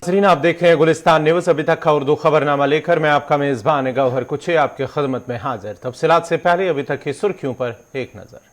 नाज़रीन, आप देख रहे हैं गुलिस्तान न्यूज। अभी तक का उर्दू खबरनामा लेकर मैं आपका मेजबान गौहर कुछे आपकी खिदमत में हाजिर। तफसीलात से पहले अभी तक की सुर्खियों पर एक नजर।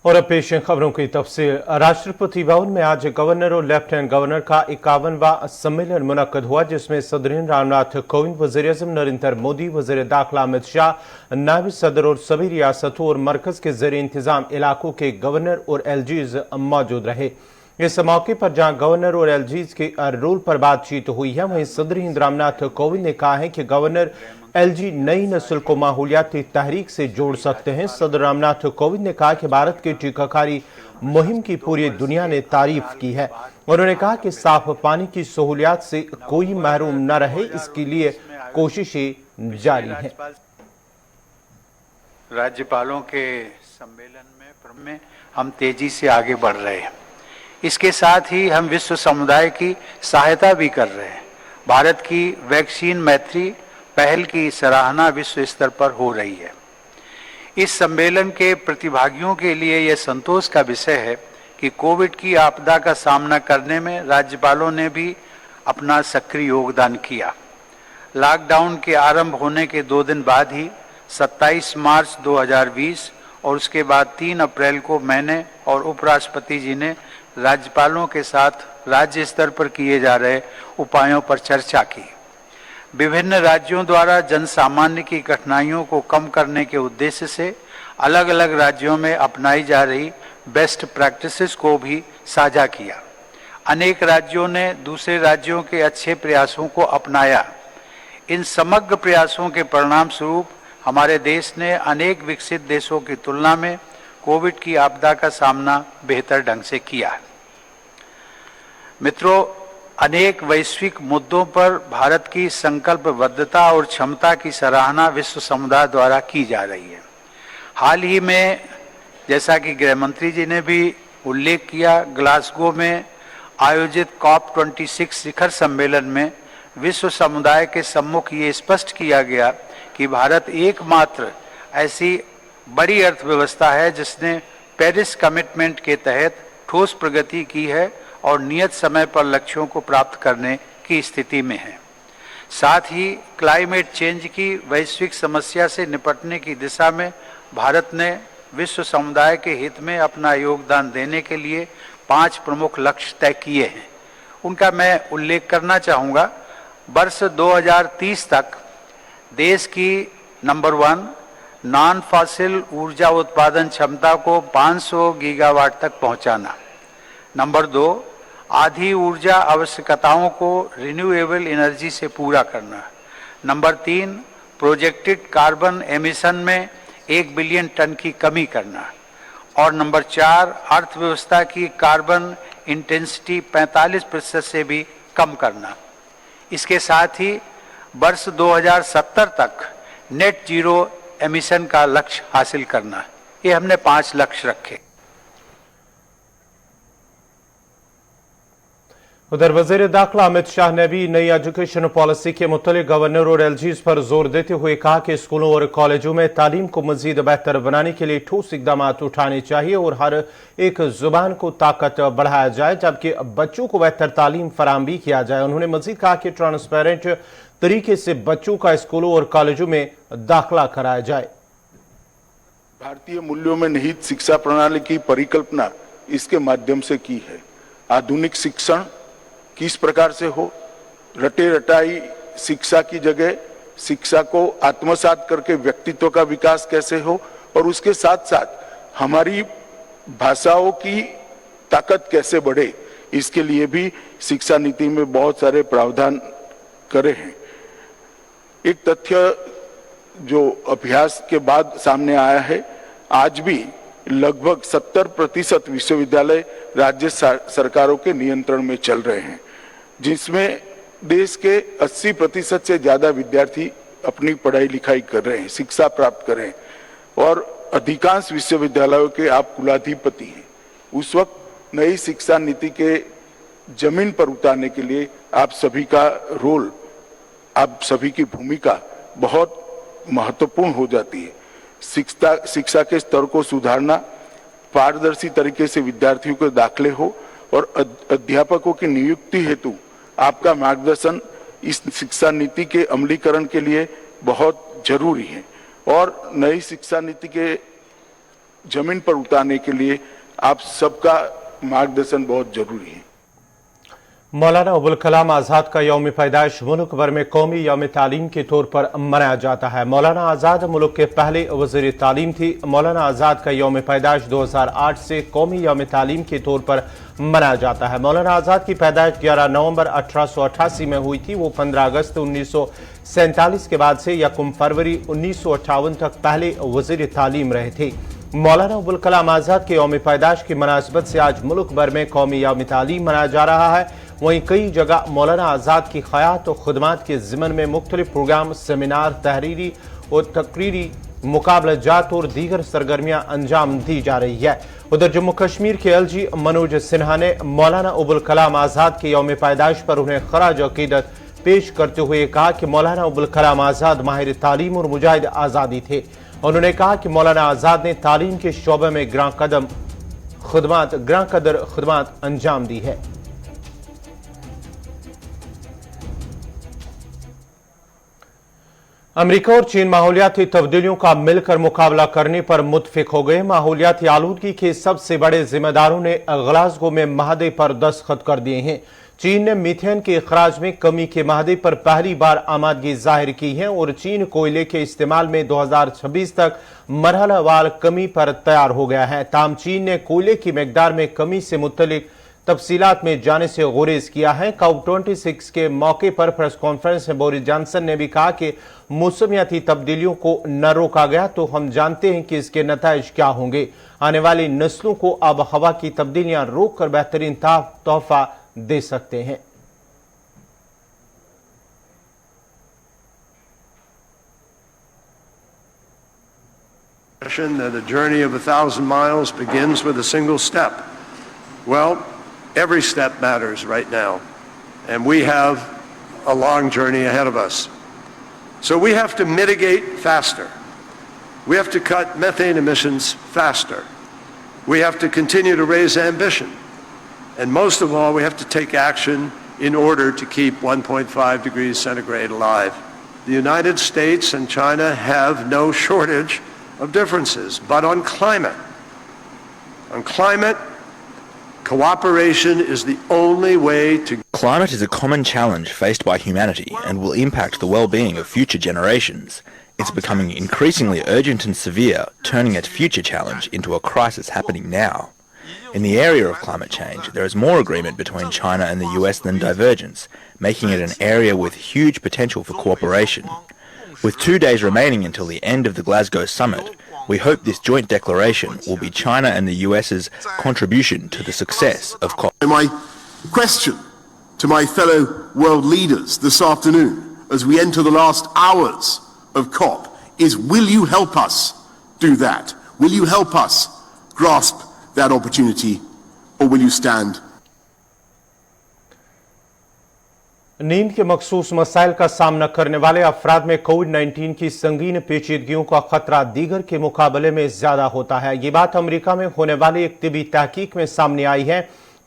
और अब पेश है खबरों की तफसील। राष्ट्रपति भवन में आज गवर्नर और लेफ्टिनेंट गवर्नर का 51वां सम्मेलन मुनक्कद हुआ, जिसमें सदर रामनाथ कोविंद, वज़ीर-ए-आज़म नरेंद्र मोदी, वज़ीर दाखिला अमित शाह, नायब सदर और सभी रियासतों और मरकज के ज़ेर इंतजाम इलाकों के गवर्नर और एलजीज मौजूद रहे। इस मौके पर जहां गवर्नर और एलजीज के रोल पर बातचीत हुई है, वहीं सदर हिंद रामनाथ कोविंद ने कहा है कि गवर्नर एलजी नई नस्ल को माहौलियाती तहरीक से जोड़ सकते हैं। सदर रामनाथ कोविंद ने कहा कि भारत की टीकाकारी मुहिम की पूरी दुनिया ने तारीफ की है। उन्होंने कहा कि साफ पानी की सहूलियात से कोई महरूम न रहे, इसके लिए कोशिशें जारी हैं। राज्यपालों के सम्मेलन में हम तेजी से आगे बढ़ रहे हैं। इसके साथ ही हम विश्व समुदाय की सहायता भी कर रहे हैं। भारत की वैक्सीन मैत्री पहल की सराहना विश्व स्तर पर हो रही है। इस सम्मेलन के प्रतिभागियों के लिए यह संतोष का विषय है कि कोविड की आपदा का सामना करने में राज्यपालों ने भी अपना सक्रिय योगदान किया। लॉकडाउन के आरंभ होने के 2 दिन बाद ही 27 मार्च 2020 और उसके बाद 3 अप्रैल को मैंने और उपराष्ट्रपति जी ने राज्यपालों के साथ राज्य स्तर पर किए जा रहे उपायों पर चर्चा की। विभिन्न राज्यों द्वारा जन सामान्य की कठिनाइयों को कम करने के उद्देश्य से अलग अलग राज्यों में अपनाई जा रही बेस्ट प्रैक्टिसेस को भी साझा किया। अनेक राज्यों ने दूसरे राज्यों के अच्छे प्रयासों को अपनाया। इन समग्र प्रयासों के परिणाम स्वरूप हमारे देश ने अनेक विकसित देशों की तुलना में कोविड की आपदा का सामना बेहतर ढंग से किया है। मित्रों, अनेक वैश्विक मुद्दों पर भारत की संकल्पबद्धता और क्षमता की सराहना विश्व समुदाय द्वारा की जा रही है। हाल ही में, जैसा कि गृह मंत्री जी ने भी उल्लेख किया, ग्लासगो में आयोजित COP26 शिखर सम्मेलन में विश्व समुदाय के सम्मुख ये स्पष्ट किया गया कि भारत एकमात्र ऐसी बड़ी अर्थव्यवस्था है जिसने पेरिस कमिटमेंट के तहत ठोस प्रगति की है और नियत समय पर लक्ष्यों को प्राप्त करने की स्थिति में है। साथ ही क्लाइमेट चेंज की वैश्विक समस्या से निपटने की दिशा में भारत ने विश्व समुदाय के हित में अपना योगदान देने के लिए 5 प्रमुख लक्ष्य तय किए हैं। उनका मैं उल्लेख करना चाहूँगा। वर्ष 2030 तक देश की नंबर 1 नॉन फॉसिल ऊर्जा उत्पादन क्षमता को 500 गीगावाट तक पहुंचाना। नंबर 2 आधी ऊर्जा आवश्यकताओं को रिन्यूएबल एनर्जी से पूरा करना। नंबर 3 प्रोजेक्टेड कार्बन एमिशन में 1 बिलियन टन की कमी करना। और नंबर 4 अर्थव्यवस्था की कार्बन इंटेंसिटी 45% से भी कम करना। इसके साथ ही वर्ष 2070 तक नेट जीरो एमिशन का लक्ष्य हासिल करना। ये हमने 5 लक्ष्य रखे। उधर वज़ीर दाखिला अमित शाह ने भी नई एजुकेशन पॉलिसी के मुतालिक गवर्नर और एलजीज पर जोर देते हुए कहा कि स्कूलों और कॉलेजों में तालीम को मजीद बेहतर बनाने के लिए ठोस इकदाम उठाने चाहिए और हर एक जुबान को ताकत बढ़ाया जाए, जबकि बच्चों को बेहतर तालीम फराहम भी किया जाए। उन्होंने मजीद कहा कि ट्रांसपेरेंट तरीके से बच्चों का स्कूलों और कॉलेजों में दाखिला कराया जाए। भारतीय मूल्यों में निहित शिक्षा प्रणाली की परिकल्पना इसके माध्यम से की है। आधुनिक शिक्षण किस प्रकार से हो, रटे रटाई शिक्षा की जगह शिक्षा को आत्मसात करके व्यक्तित्व का विकास कैसे हो, और उसके साथ साथ हमारी भाषाओं की ताकत कैसे बढ़े, इसके लिए भी शिक्षा नीति में बहुत सारे प्रावधान करे हैं। एक तथ्य जो अभ्यास के बाद सामने आया है, आज भी लगभग 70% विश्वविद्यालय राज्य सरकारों के नियंत्रण में चल रहे हैं, जिसमें देश के 80% से ज्यादा विद्यार्थी अपनी पढ़ाई लिखाई कर रहे हैं, शिक्षा प्राप्त कर रहे हैं, और अधिकांश विश्वविद्यालयों के आप कुलाधिपति हैं। उस वक्त नई शिक्षा नीति के जमीन पर उतारने के लिए आप सभी का रोल, आप सभी की भूमिका बहुत महत्वपूर्ण हो जाती है। शिक्षा के स्तर को सुधारना, पारदर्शी तरीके से विद्यार्थियों के दाखिले हो और अध्यापकों की नियुक्ति हेतु आपका मार्गदर्शन इस शिक्षा नीति के अमलीकरण के लिए बहुत जरूरी है, और नई शिक्षा नीति के जमीन पर उतारने के लिए आप सबका मार्गदर्शन बहुत जरूरी है। मौलाना अबुल कलाम आज़ाद का यौम पैदाइश मुल्क भर में कौमी यौम तालीम के तौर पर मनाया जाता है। मौलाना आज़ाद मुल्क के पहले वज़ीर तालीम थी। मौलाना आज़ाद का यौम पैदाइश 2008 से कौमी यौम तालीम के तौर पर मनाया जाता है। मौलाना आज़ाद की पैदाइश 11 नवंबर 1888 में हुई थी। वो 15 अगस्त 1947 के बाद से 1 फरवरी 1958 तक पहले वज़ीर तालीम रहे थे। मौलाना अबुल कलाम आज़ाद के यौम पैदाइश की मुनासिबत से आज मुल्क भर में कौमी यौम तालीम मनाया जा रहा है। वहीं कई जगह मौलाना आज़ाद की खयात और खुदमात के ज़िमन में मुख्तलिफ प्रोग्राम, सेमिनार, तहरीरी और तकरीरी मुकाबलाजात और दीगर सरगर्मियाँ अंजाम दी जा रही है। उधर जम्मू कश्मीर के LG मनोज सिन्हा ने मौलाना अबुल कलाम आज़ाद के यौम पैदाइश पर उन्हें खराज अकीदत पेश करते हुए कहा कि मौलाना अबुल कलाम आज़ाद माहिर तालीम और मुजाहिद आज़ादी थे। उन्होंने कहा कि मौलाना आज़ाद ने तालीम के शोबे में ग्रां कदर खुदमात अंजाम दी है। अमेरिका और चीन माहौलियाती तब्दीलियों का मिलकर मुकाबला करने पर मुत्फिक हो गए। माहौलियाती आलूदगी के सबसे बड़े जिम्मेदारों ने ग्लासगो में माहदे पर दस्तखत कर दिए हैं। चीन ने मीथेन के अखराज में कमी के माहदे पर पहली बार आमादगी जाहिर की है और चीन कोयले के इस्तेमाल में 2026 तक मरहलावार कमी पर तैयार हो गया है। ताहम चीन ने कोयले की मिकदार में कमी से मुतल्लिक तफसीलात में जाने से गुरेज किया है। COP26 के मौके पर प्रेस कॉन्फ्रेंस में बोरिस जॉनसन ने भी कहा कि मौसमियाती तब्दीलियों को न रोका गया तो हम जानते हैं कि इसके नताइज क्या होंगे। आने वाली नस्लों को आब हवा की तब्दीलियां रोक कर बेहतरीन तोहफा दे सकते हैं। That a journey of 1,000 miles begins with a single step. Well, every step matters right now, and we have a long journey ahead of us. So we have to mitigate faster. We have to cut methane emissions faster. We have to continue to raise ambition. And most of all, we have to take action in order to keep 1.5 degrees centigrade alive. The United States and China have no shortage of differences, but on climate, cooperation is the only way to... Climate is a common challenge faced by humanity and will impact the well-being of future generations. It's becoming increasingly urgent and severe, turning a future challenge into a crisis happening now. In the area of climate change, there is more agreement between China and the US than divergence, making it an area with huge potential for cooperation. With 2 days remaining until the end of the Glasgow summit, we hope this joint declaration will be China and the US's contribution to the success of COP. My question to my fellow world leaders this afternoon, as we enter the last hours of COP, is will you help us do that? Will you help us grasp that opportunity, or will you stand? नींद के मखसूस मसाइल का सामना करने वाले अफराद में कोविड-19 की संगीन पेचीदगियों का खतरा दीगर के मुकाबले में ज्यादा होता है। ये बात अमेरिका में होने वाली एक तिबी तहकीक में सामने आई है।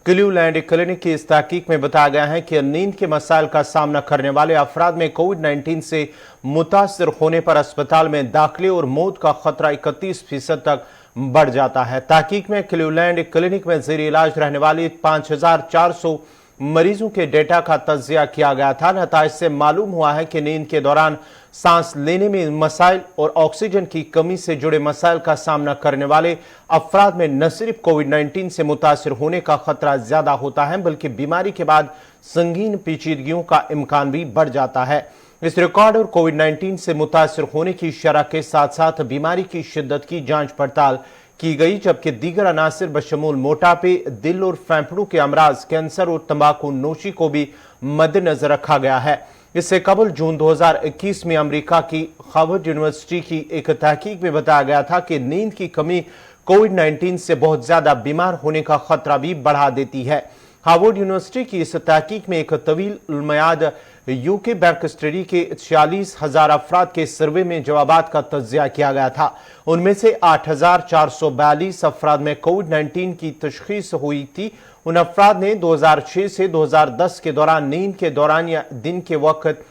क्लीवलैंड क्लिनिक की इस तहकीक में बताया गया है कि नींद के मसाइल का सामना करने वाले अफराद में कोविड-19 से मुतासर होने पर अस्पताल में दाखिले और मौत का खतरा 31% तक बढ़ जाता है। तहकीक में क्लीवलैंड क्लिनिक में जेर इलाज रहने वाली 5400 मरीजों के डेटा का तज्जिया किया गया था। नताइज से मालूम हुआ है कि नींद के दौरान सांस लेने में मसाइल और ऑक्सीजन की कमी से जुड़े मसाइल का सामना करने वाले अफराद में न सिर्फ कोविड-19 से मुतासर होने का खतरा ज्यादा होता है, बल्कि बीमारी के बाद संगीन पेचीदगियों का इम्कान भी बढ़ जाता है। इस रिकॉर्ड और कोविड-19 से मुतासर होने की शरह के साथ साथ बीमारी की शिद्दत की जांच पड़ताल की गई, जबकि दीगर अनासिर बशमूल मोटापे, दिल और फेफड़ों के अमराज, कैंसर और तंबाकू नोशी को भी मद्देनजर रखा गया है। इससे कबल जून 2021 में अमेरिका की हार्वर्ड यूनिवर्सिटी की एक तहकीक में बताया गया था कि नींद की कमी कोविड-19 से बहुत ज्यादा बीमार होने का खतरा भी बढ़ा देती है। हार्वर्ड यूनिवर्सिटी की इस तहकीक में एक तवील उलमयाद यूके बैंक स्टडी के 46,000 अफराद के सर्वे में जवाबात का तज्जिया किया गया था। उनमें से 8,442 अफराद में कोविड-19 की तशखीस हुई थी। उन अफराद ने 2006 से 2010 के दौरान नींद के दौरान या दिन के वक्त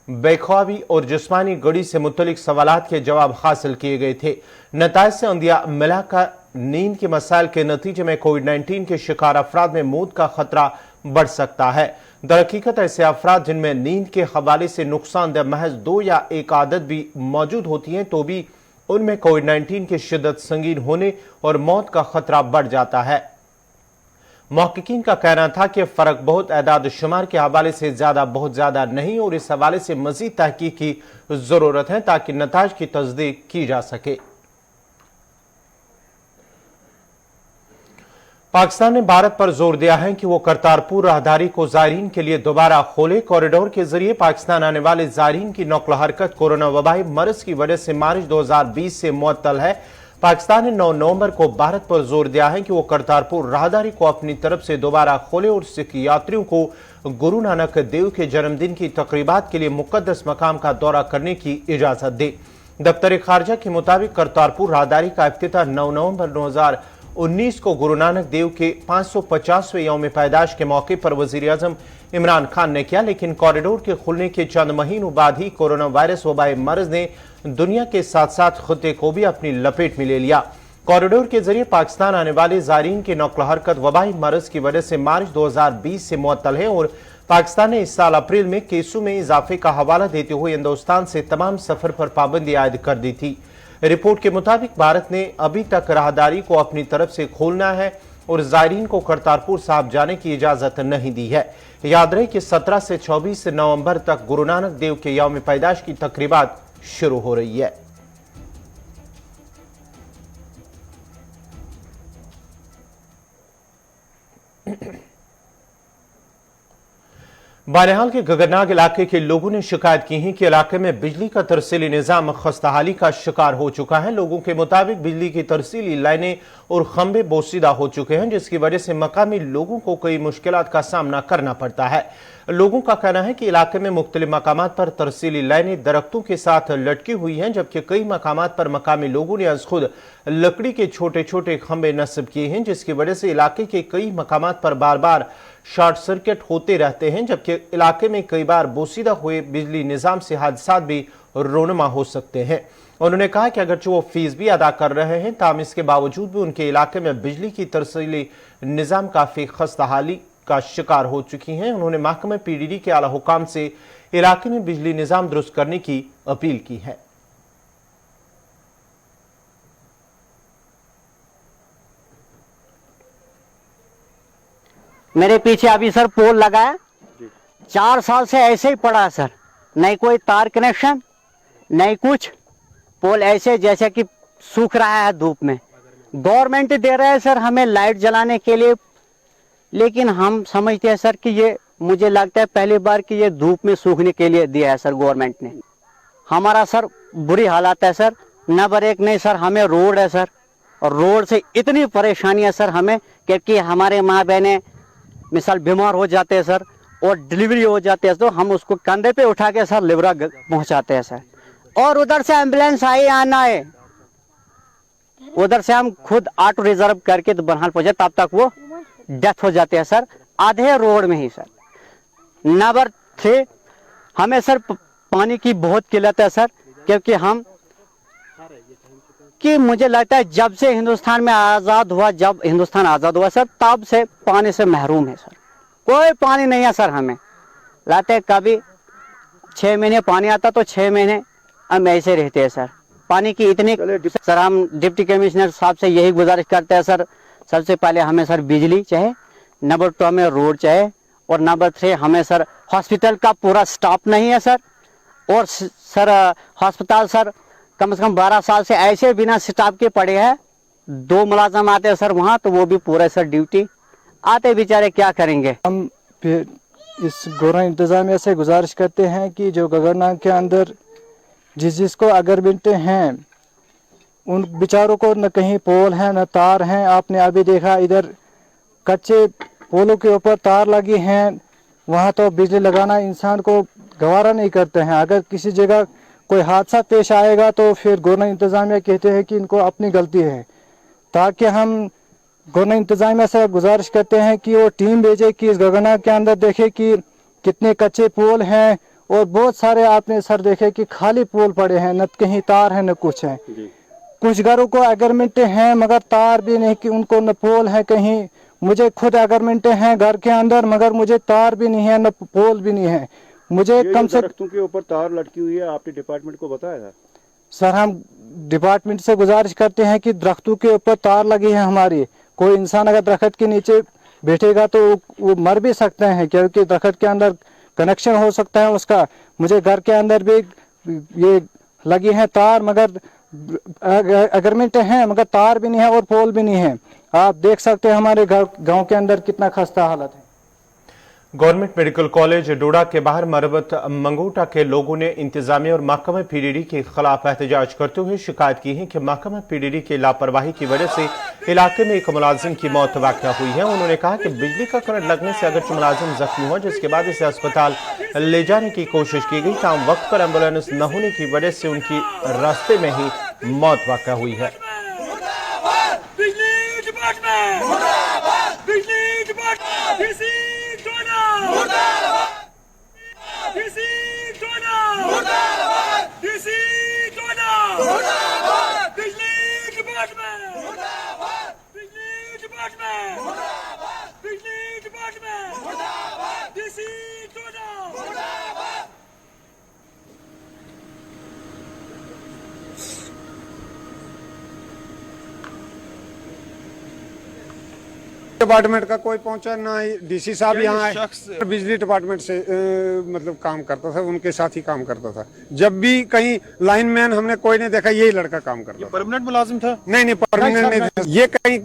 बेख्वाबी और जिस्मानी गड़ी से मुतलिक सवालात के जवाब हासिल किए गए थे। नताइज से अंदिया मिलाकर नींद के मसाइल के नतीजे में कोविड-19 के शिकार अफराद में मौत का खतरा बढ़ सकता है। दरहकीकत ऐसे अफराद जिनमें नींद के हवाले से नुकसानदेह महज 2 या 1 आदत भी मौजूद होती हैं, तो भी उनमें कोविड-19 की शिद्दत संगीन होने और मौत का खतरा बढ़ जाता है। मुहक्किकीन का कहना था कि फर्क बहुत एदाद शुमार के हवाले से बहुत ज्यादा नहीं और इस हवाले से मजीद तहकीक की जरूरत है ताकि नताज की तस्दीक की जा सके। पाकिस्तान ने भारत पर जोर दिया है कि वो करतारपुर राहदारी को जायरीन के लिए दोबारा खोले। कॉरिडोर के जरिए पाकिस्तान आने वाले जायरीन की नौकल हरकत कोरोना वबाई मर्ज की वजह से मार्च 2020 से मुअत्तल है। पाकिस्तान ने 9 नवंबर को भारत पर जोर दिया है कि वो करतारपुर राहदारी को अपनी तरफ से दोबारा खोले और सिख यात्रियों को गुरु नानक देव के जन्मदिन की तकरीबात के लिए मुकद्दस मकाम का दौरा करने की इजाजत दे। दफ्तर खारजा के मुताबिक करतारपुर राहदारी का इफ्तिताह 9 नवंबर 2019 को गुरु नानक देव के 550वें यौम पैदाश के मौके पर वजीर आजम इमरान खान ने किया, लेकिन कॉरिडोर के खुलने के चंद महीनों बाद ही कोरोना वायरस वबाई मर्ज ने दुनिया के साथ साथ खत्ते को भी अपनी लपेट में ले लिया। कॉरिडोर के जरिए पाकिस्तान आने वाले जायरीन की नौकल हरकत वबाई मर्ज की वजह से मार्च 2020 से मुअत्तल है और पाकिस्तान ने इस साल अप्रैल में केसों में इजाफे का हवाला देते हुए हिंदुस्तान से तमाम सफर पर पाबंदी आयद कर दी थी। रिपोर्ट के मुताबिक भारत ने अभी तक राहदारी को अपनी तरफ से खोलना है और जायरीन को करतारपुर साहब जाने की इजाजत नहीं दी है। याद रहे कि 17 से 24 नवंबर तक गुरु नानक देव के यौम पैदाश की तकरीबात शुरू हो रही है। बानिहाल के गगननाग इलाके के लोगों ने शिकायत की है कि इलाके में बिजली का तरसीली निजाम खस्ताहाली का शिकार हो चुका है। लोगों के मुताबिक बिजली की तरसीली लाइनें और खंबे बोसीदा हो चुके हैं, जिसकी वजह से मकामी लोगों को कई मुश्किलात का सामना करना पड़ता है। लोगों का कहना है कि इलाके में मुख्तलिफ मकामात पर तरसीली लाइनें दरख्तों के साथ लटकी हुई हैं, जबकि कई मकामात पर मकामी लोगों ने आज खुद लकड़ी के छोटे छोटे खंबे नस्ब किए हैं, जिसकी वजह से इलाके के कई मकामात पर बार बार शॉर्ट सर्किट होते रहते हैं, जबकि इलाके में कई बार बोसीदा हुए बिजली निजाम से हादसात भी रोनमा हो सकते हैं। उन्होंने कहा कि अगरचे वो फीस भी अदा कर रहे हैं, ताम इसके बावजूद भी उनके इलाके में बिजली की तरसीली निजाम काफी खस्ताहाली का शिकार हो चुकी हैं। उन्होंने महकमे पीडीडी के आला हुकाम से इलाके में बिजली निजाम दुरुस्त करने की अपील की है। मेरे पीछे अभी सर पोल लगा है, 4 साल से ऐसे ही पड़ा है सर, नहीं कोई तार कनेक्शन नहीं कुछ। पोल ऐसे जैसे कि सूख रहा है धूप में। गवर्नमेंट दे रहा है सर हमें लाइट जलाने के लिए, लेकिन हम समझते हैं सर कि ये मुझे लगता है पहली बार कि ये धूप में सूखने के लिए दिया है सर गवर्नमेंट ने। हमारा सर बुरी हालत है सर, नंबर 1 नहीं सर हमें रोड है सर, और रोड से इतनी परेशानी है सर हमें, क्योंकि हमारे माँ बहनें मिसाल बीमार हो जाते हैं सर और डिलीवरी हो जाते हैं तो हम उसको कंधे पे उठा के सर लिबरा पहुंचाते हैं सर, और उधर से एम्बुलेंस आई आना है, उधर से हम खुद ऑटो रिजर्व करके तो बनहाल पहुंचे, तब तक वो डेथ हो जाते हैं सर, आधे रोड में ही सर। नंबर 3, हमें सर पानी की बहुत किल्लत है सर, क्योंकि मुझे लगता है जब से हिंदुस्तान में आज़ाद हुआ, जब हिंदुस्तान आज़ाद हुआ सर, तब से पानी से महरूम है सर। कोई पानी नहीं है सर, हमें लाते कभी 6 महीने पानी आता तो 6 महीने हम ऐसे रहते हैं सर। पानी की इतनी सर, हम डिप्टी कमिश्नर साहब से यही गुजारिश करते हैं सर, सबसे पहले हमें सर बिजली चाहिए, नंबर 2 हमें रोड चाहिए, और नंबर 3 हमें सर हॉस्पिटल का पूरा स्टाफ नहीं है सर। और सर अस्पताल सर कम से कम 12 साल से ऐसे बिना स्टाफ के पड़े हैं, 2 मुलाजम आते हैं सर वहाँ, तो वो भी पूरे सर ड्यूटी आते बेचारे, क्या करेंगे। हम फिर इस गवर्नमेंट इंतजामिया से गुजारिश करते हैं कि जो गगरनाक के अंदर जिसको अगरबिंटे हैं, उन बेचारों को न कहीं पोल है न तार हैं। आपने अभी देखा इधर कच्चे पोलों के ऊपर तार लगी हैं, वहाँ तो बिजली लगाना इंसान को गवारा नहीं करते हैं। अगर किसी जगह कोई हादसा पेश आएगा तो फिर गवर्नमेंट इंतजामिया कहते हैं कि इनको अपनी गलती है। ताकि हम गवर्नमेंट इंतजामिया से गुजारिश करते हैं कि वो टीम भेजे कि इस गगरनाक के अंदर देखे कि कितने कच्चे पोल हैं, और बहुत सारे आपने सर देखे कि खाली पोल पड़े हैं, न कहीं तार है न कुछ है। कुछ घरों को अगरमेंटे हैं मगर तार भी नहीं, कि उनको न पोल है कहीं। मुझे खुद अगरमेंटे हैं घर के अंदर, मगर मुझे तार भी नहीं है न पोल भी नहीं है। मुझे कम से दरख्तों के ऊपर तार लटकी हुई है, आपने डिपार्टमेंट को बताया था? सर हम डिपार्टमेंट से गुजारिश करते हैं कि दरख्तों के ऊपर तार लगी है हमारी। कोई इंसान अगर दरख्त के नीचे बैठेगा तो वो मर भी सकते हैं, क्योंकि दरख्त के अंदर कनेक्शन हो सकता है उसका। मुझे घर के अंदर भी ये लगी है तार, मगर अगरमेंट हैं मगर तार भी नहीं है और पोल भी नहीं है। आप देख सकते हैं हमारे गांव के अंदर कितना खस्ता हालत है। गवर्नमेंट मेडिकल कॉलेज डोडा के बाहर मरबत मंगोटा के लोगों ने इंतजामिया और महकमा पीडीडी के खिलाफ एहतजाज करते हुए शिकायत की है कि महकमा पीडीडी की लापरवाही की वजह से इलाके में एक मुलाजिम की मौत वाक़या हुई है। उन्होंने कहा कि बिजली का करंट लगने से अगरचे मुलाजिम जख्मी हुआ, जिसके बाद इसे अस्पताल ले जाने की कोशिश की गई, ताहम वक्त पर एम्बुलेंस न होने की वजह से उनकी रास्ते में ही मौत वाक़या हुई है। डिपार्टमेंट का कोई पहुंचा ना, डीसी साहब यहाँ आए। बिजली डिपार्टमेंट से मतलब काम करता था, उनके साथ ही काम करता था। जब भी कहीं लाइनमैन हमने कोई नहीं देखा, यही लड़का काम करता था। परमानेंट मुलाजिम था? नहीं, परमानेंट नहीं था। ये कहीं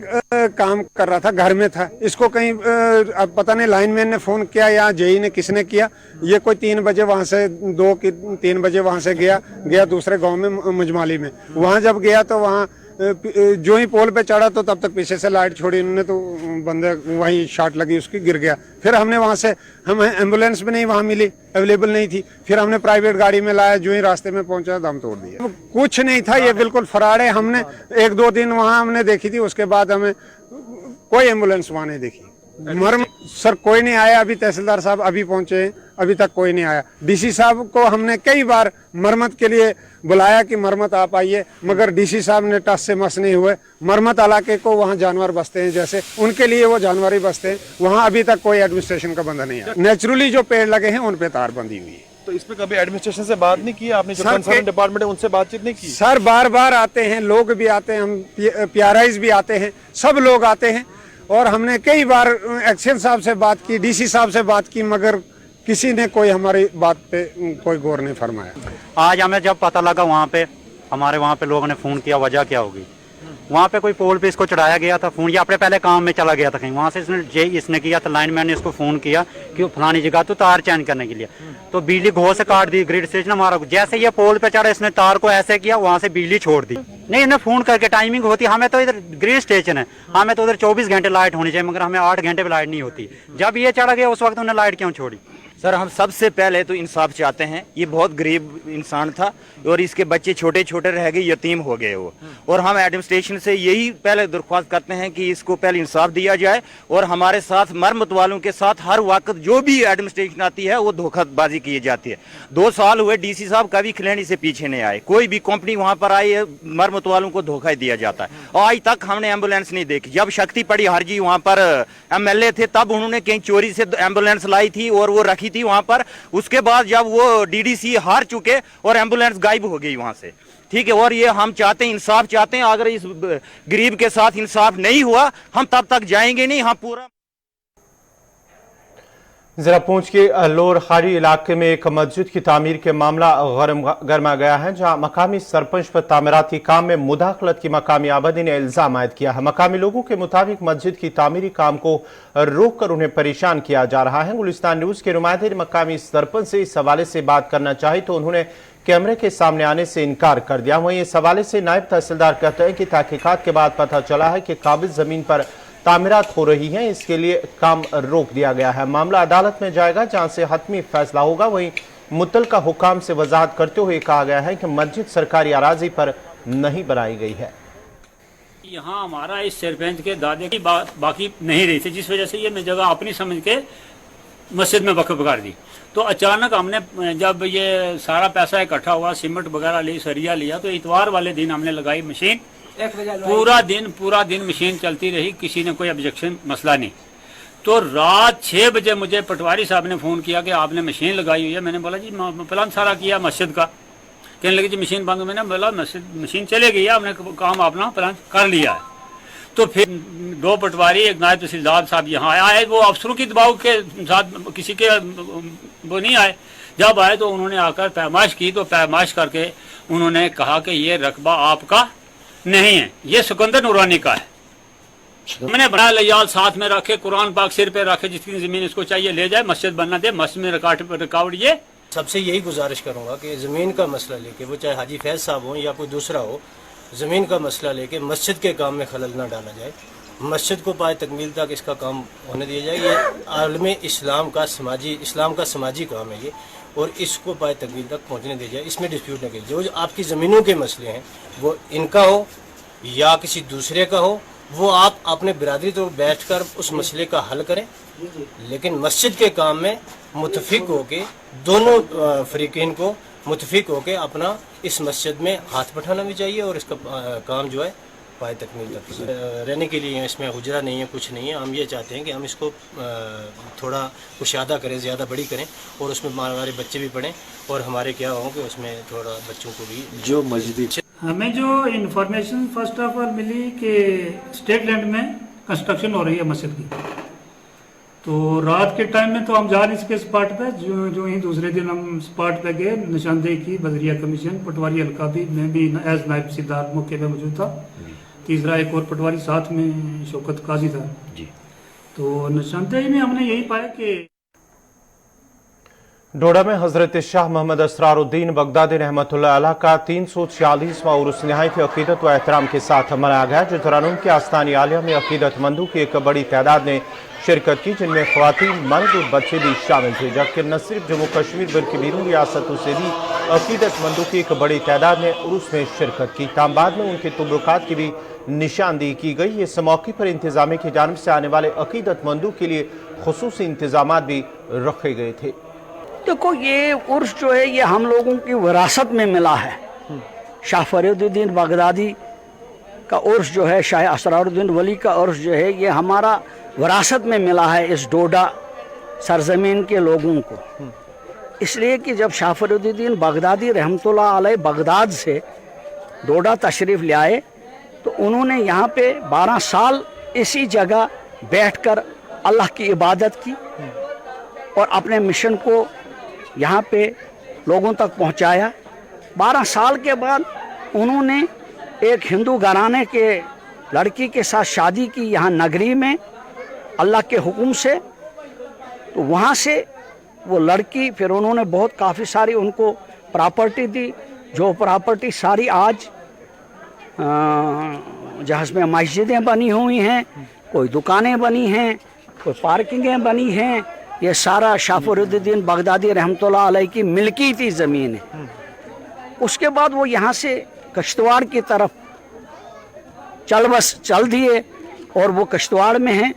काम कर रहा था, घर में था। इसको कहीं अब पता नहीं लाइनमैन ने फोन किया या जेई ने, किसने किया। ये कोई 3 बजे वहां से 3 बजे वहां से गया दूसरे गाँव में मुजमाली में। वहां जब गया तो वहाँ जो ही पोल पे चढ़ा तो तब तक पीछे से लाइट छोड़ी उन्होंने, तो बंदे वहीं शॉट लगी, उसकी गिर गया। फिर हमने वहां से, हमें एम्बुलेंस भी नहीं वहां मिली, अवेलेबल नहीं थी। फिर हमने प्राइवेट गाड़ी में लाया, जो ही रास्ते में पहुंचा दम तोड़ दिया। कुछ नहीं था, ये बिल्कुल फराड है। हमने 1-2 दिन वहां हमने देखी थी, उसके बाद हमें कोई एम्बुलेंस वहां नहीं देखी। सर कोई नहीं आया। अभी तहसीलदार साहब अभी पहुंचे, अभी तक कोई नहीं आया। डीसी साहब को हमने कई बार मरम्मत के लिए बुलाया कि मरम्मत आप आइए, मगर डीसी साहब ने टस से मस नहीं हुए। मरम्मत इलाके को वहाँ जानवर बसते हैं, जैसे उनके लिए वो जानवर ही बसते हैं, वहाँ अभी तक कोई एडमिनिस्ट्रेशन का बंदा नहीं आया। नेचुरली जो पेड़ लगे हैं उन पे तार बंधी हुई है। तो इस पे कभी एडमिनिस्ट्रेशन से बात नहीं की आपने? जो कंसर्न डिपार्टमेंट है उनसे बातचीत नहीं की? सर बार आते हैं, लोग भी आते हैं, हम PRIs भी आते हैं, सब लोग आते हैं। और हमने कई बार एक्शन साहब से बात की, डीसी साहब से बात की, मगर किसी ने कोई हमारी बात पे कोई गौर नहीं फरमाया। आज हमें जब पता लगा, वहाँ पे हमारे वहाँ पे लोगों ने फोन किया, वजह क्या होगी। वहाँ पे कोई पोल पे इसको चढ़ाया गया था फोन, या अपने पहले काम में चला गया था कहीं, वहाँ से इसने किया था। लाइनमैन ने इसको फोन किया कि फलानी जगह तो तार चेंज करने के लिए, तो बिजली घोष से काट दी। ग्रिड स्टेशन हमारा, जैसे ये पोल पे चढ़ा इसने तार को ऐसे किया, वहाँ से बिजली छोड़ दी। नहीं, इन्हें फोन करके टाइमिंग होती, हमें तो इधर ग्रिड स्टेशन है, हमें तो उधर 24 घंटे लाइट होनी चाहिए, मगर हमें 8 घंटे भी लाइट नहीं होती। जब ये चढ़ा गया उस वक्त उन्हें लाइट क्यों छोड़ी? सर हम सबसे पहले तो इंसाफ चाहते हैं। ये बहुत गरीब इंसान था और इसके बच्चे छोटे छोटे रह गए, यतीम हो गए वो। और हम एडमिनिस्ट्रेशन से यही पहले दरख्वास्त करते हैं कि इसको पहले इंसाफ दिया जाए। और हमारे साथ मरम्मत वालों के साथ हर वक्त जो भी एडमिनिस्ट्रेशन आती है वो धोखाबाजी की जाती है। 2 साल हुए डीसी साहब कभी खिलैनी से पीछे नहीं आए, कोई भी कंपनी वहां पर आई है मरम्मत वालों को धोखा ही दिया जाता है। और आज तक हमने एम्बुलेंस नहीं देखी। जब शक्ति पड़ी हरजी वहां पर MLA थे तब उन्होंने कहीं चोरी से एम्बुलेंस लाई थी और वो रखी थी वहां पर। उसके बाद जब वो DDC हार चुके और एम्बुलेंस गायब हो गई वहां से, ठीक है। और ये हम चाहते हैं, इंसाफ चाहते हैं। अगर इस गरीब के साथ इंसाफ नहीं हुआ हम तब तक जाएंगे नहीं। हम पूरा जरा पूंछ के लोर खारी इलाके में एक मस्जिद की तामीर के मामला गर्मा गया है, जहां मकामी सरपंच पर तामीराती काम में मुदाखलत की मकामी आबादी ने इल्जाम आयद किया है। मकामी लोगों के मुताबिक मस्जिद की तामीरी काम को रोक कर उन्हें परेशान किया जा रहा है। गुलिस्तान न्यूज के नुमाइंदे ने मकामी सरपंच से इस हवाले से बात करना चाही तो उन्होंने कैमरे के सामने आने से इनकार कर दिया। वहीं इस हवाले से नायब तहसीलदार कहते हैं कि तहकीकात के बाद पता चला है कि काबिज जमीन पर तामीरात हो रही हैं, इसके लिए काम रोक दिया गया है। मामला अदालत में जाएगा जहां से हतमी फैसला होगा। वहीं मुतल्लिका हुकाम से वजाहत करते हुए कहा गया है कि मस्जिद सरकारी अराजी पर नहीं बनाई गई है। यहाँ हमारा इस सरपंच के दादे की बात बाकी नहीं रही थी, जिस वजह से ये मैं जगह अपनी समझ के मस्जिद में वक्फ कर दी। तो अचानक हमने जब ये सारा पैसा इकट्ठा हुआ, सीमेंट वगैरह ली, सरिया लिया, तो इतवार वाले दिन हमने लगाई मशीन। पूरा दिन मशीन चलती रही, किसी ने कोई ऑब्जेक्शन मसला नहीं। तो रात 6 बजे मुझे पटवारी साहब ने फ़ोन किया कि आपने मशीन लगाई हुई है। मैंने बोला जी प्लान सारा किया मस्जिद का। कहने लगे जी मशीन बंद। मैंने बोला मशीन चले गई है, हमने काम अपना प्लान कर लिया है। तो फिर 2 पटवारी, एक नायब तहसीलदार साहब यहाँ आए। वो अफसरों की दबाव के साथ किसी के वो नहीं आए। जब आए तो उन्होंने आकर पैमाइश की। तो पैमाइश करके उन्होंने कहा कि ये रकबा आपका नहीं है, ये सिकंदर नूरानी का है। मैंने बड़ा लयाल साथ में रखे, कुरान पाक सिर पे रखे, जितनी जमीन इसको चाहिए ले जाए, मस्जिद बनना दे। मस्जिद में रुकावट ये सबसे यही गुजारिश करूंगा कि ज़मीन का मसला लेके, वो चाहे हाजी फैज साहब हो या कोई दूसरा हो, ज़मीन का मसला लेके मस्जिद के काम में खलल ना डाला जाए। मस्जिद को पाए तकमील तक इसका काम होने दिया जाए। ये आलम इस्लाम का समाजी काम है ये, और इसको पाए तकमील तक पहुँचने दिया जाए। इसमें डिस्प्यूट न किया जाए। जो आपकी ज़मीनों के मसले हैं वो इनका हो या किसी दूसरे का हो, वो आप अपने बिरादरी तो बैठकर उस मसले का हल करें। लेकिन मस्जिद के काम में मुतफिक होके, दोनों फरीकीन को मुतफिक होके अपना इस मस्जिद में हाथ बैठाना भी चाहिए और इसका काम जो है पाए तकमील तक। रहने के लिए इसमें हुजरा नहीं है, कुछ नहीं है। हम ये चाहते हैं कि हम इसको थोड़ा कुशादा करें, ज़्यादा बड़ी करें, और उसमें हमारे बच्चे भी पढ़ें और हमारे क्या हों कि उसमें थोड़ा बच्चों को भी जो मस्जिद। हमें जो इन्फॉर्मेशन फर्स्ट ऑफ ऑल मिली कि स्टेट लैंड में कंस्ट्रक्शन हो रही है मस्जिद की। तो रात के टाइम में तो हम जा नहीं सके स्पॉट पे। जो ही दूसरे दिन हम स्पॉट पे गए, निशानदेही की बजरिया कमीशन, पटवारी हल्का भी, मैं भी एज नायब तहसीलदार मौके पे मौजूद था। तीसरा एक और पटवारी साथ में शौकत काजी था जी। तो निशानदेही में हमने यही पाया कि डोडा में हजरत शाह मोहम्मद असरारुद्दीन बगदादी रहमतुल्लाह अलैह का 346वां उर्स निहायत अकीदत व एहतराम के साथ मनाया गया, जिस दौरान उनके आस्थानी आलिया में अकीदतमंदों की एक बड़ी तादाद ने शिरकत की, जिनमें ख्वातीन, मर्द और बच्चे भी शामिल थे। जबकि न सिर्फ जम्मू कश्मीर बल्कि बैरून रियासतों से भी अकीदतमंदों की एक बड़ी तादाद ने उर्स में शिरकत की। ताम बाद में उनके तबरुकात की भी निशानदेही की गई। इस मौके पर इंतजामिया की जानिब से आने वाले अकीदतमंदों के लिए खुसूसी इंतजाम भी रखे गए थे। देखो, ये उर्स जो है ये हम लोगों की विरासत में मिला है। शाह फरीदुद्दीन बगदादी का उर्स जो है, शाह असरारुद्दीन वली का उर्स जो है, ये हमारा विरासत में मिला है इस डोडा सरजमीन के लोगों को। इसलिए कि जब शाह फरीदुद्दीन बगदादी रहमतुल्लाह अलैह बगदाद से डोडा तशरीफ़ ले आए तो उन्होंने यहाँ पे 12 साल इसी जगह बैठकर अल्लाह की इबादत की और अपने मिशन को यहाँ पे लोगों तक पहुँचाया। 12 साल के बाद उन्होंने एक हिंदू घराने के लड़की के साथ शादी की यहाँ नगरी में अल्लाह के हुक्म से। तो वहाँ से वो लड़की, फिर उन्होंने काफ़ी सारी उनको प्रॉपर्टी दी, जो प्रॉपर्टी सारी आज जहाँ में मस्जिदें बनी हुई हैं, कोई दुकानें बनी हैं, कोई पार्किंगें बनी हैं, ये सारा शाह फरीदुद्दीन बगदादी रहमतुल्लाह अलैह की मिल्की थी ज़मीन है। उसके बाद वो यहाँ से कश्तवाड़ की तरफ चल दिए और वो कश्तवाड़ में हैं।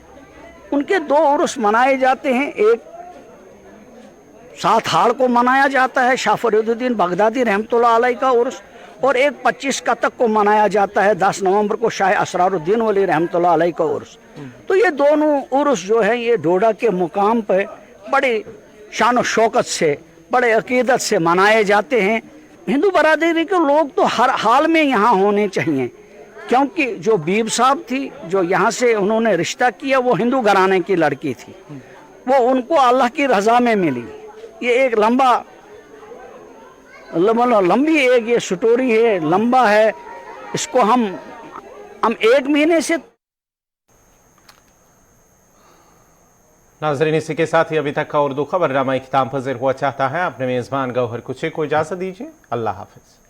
उनके 2 उर्स मनाए जाते हैं, एक 7 हाड़ को मनाया जाता है शाह फरीदुद्दीन बगदादी रहमतुल्लाह अलैह का उर्स, और एक 25 कतक को मनाया जाता है 10 नवंबर को शाह असरारुद्दीन वली रहमतुल्लाह अलैह का उर्स। तो ये दोनों उर्स जो है ये डोडा के मुकाम पर बड़ी शान व शौकत से, बड़े अकीदत से मनाए जाते हैं। हिंदू बरादरी के लोग तो हर हाल में यहाँ होने चाहिए, क्योंकि जो बीब साहब थी जो यहाँ से उन्होंने रिश्ता किया वो हिंदू घराने की लड़की थी, वो उनको अल्लाह की रज़ा में मिली। ये एक लंबी एक ये स्टोरी है, लंबा है, इसको हम 1 महीने से। नाज़रीन, इसी के साथ ही अभी तक का उर्दू खबरनामा इख्तिताम पज़ीर हुआ चाहता है। अपने मेज़बान गौहर कुचे को इजाज़त दीजिए। अल्लाह हाफ़िज़।